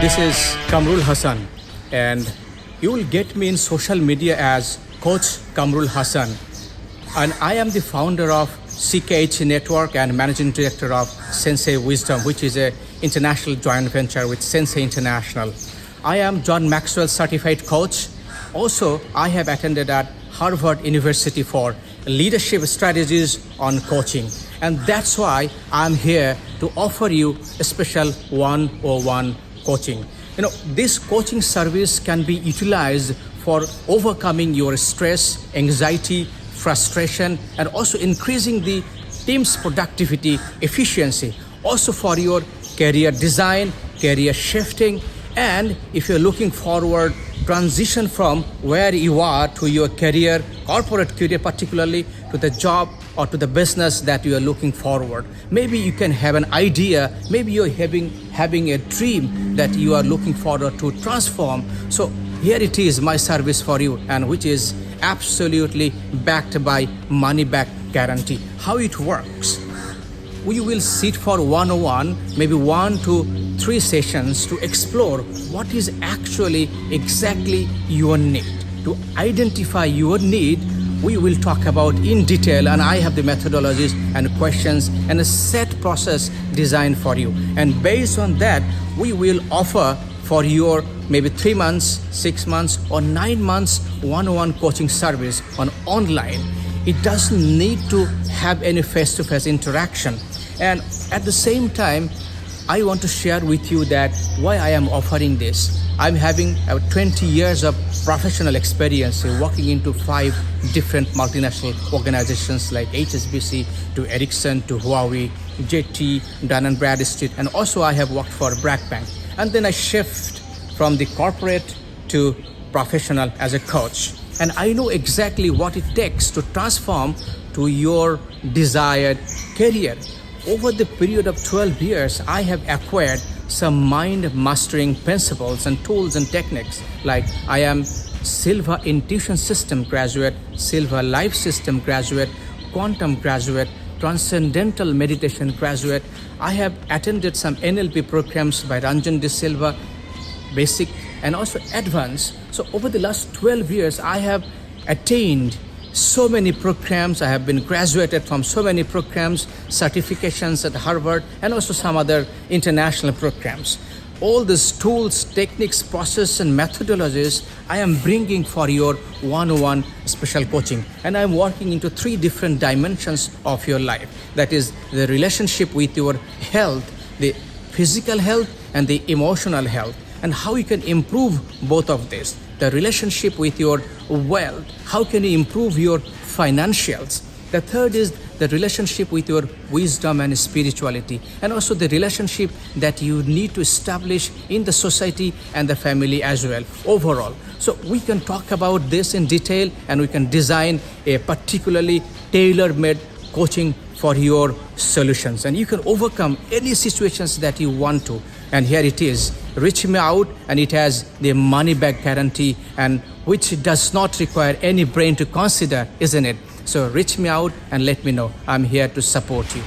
This is Kamrul Hassan, and you will get me in social media as Coach Kamrul Hassan. And I am the founder of CKH Network and managing director of Sensei Wisdom, which is an international joint venture with Sensei International. I am John Maxwell certified coach. Also, I have attended at Harvard University for leadership strategies on coaching. And that's why I'm here to offer you a special 101 coaching. This coaching service can be utilized for overcoming your stress, anxiety, frustration, and also increasing the team's productivity, efficiency, also for your career design, career shifting, and if you're looking forward, transition from where you are to your career, corporate career particularly, to the job or to the business that you are looking forward. Maybe you can have an idea, maybe you're having a dream that you are looking forward to transform. So here it is, my service for you, and which is absolutely backed by money back guarantee. How it works: we will sit for 101, maybe 1 to 3 sessions to explore what is actually exactly your need. To identify your need, we will talk about in detail, and I have the methodologies and questions and a set process designed for you. And based on that, we will offer for your maybe 3 months, 6 months, or 9 months 101 coaching service on online. It doesn't need to have any face-to-face interaction. And at the same time, I want to share with you that why I am offering this. I'm having 20 years of professional experience working into 5 different multinational organizations like HSBC to Ericsson to Huawei, JT, Dun & Bradstreet, and also I have worked for BRAC Bank. And then I shift from the corporate to professional as a coach. And I know exactly what it takes to transform to your desired career. Over the period of 12 years, I have acquired some mind mastering principles and tools and techniques. Like I am Silva Intuition System graduate, Silva Life System graduate, Quantum graduate, Transcendental Meditation graduate. I have attended some NLP programs by Ranjan De Silva, basic and also advanced. So over the last 12 years, I have attained so many programs. I have been graduated from so many programs, certifications at Harvard, and also some other international programs. All these tools, techniques, process, and methodologies I am bringing for your 101 special coaching. And I'm working into 3 different dimensions of your life. That is the relationship with your health, the physical health, and the emotional health, and how you can improve both of these. The relationship with your wealth, how can you improve your financials? The third is the relationship with your wisdom and spirituality, and also the relationship that you need to establish in the society and the family as well, overall. So we can talk about this in detail, and we can design a particularly tailor-made coaching for your solutions, and you can overcome any situations that you want to. And here it is, reach me out, and it has the money back guarantee, and which does not require any brain to consider, isn't it? So reach me out and let me know. I'm here to support you.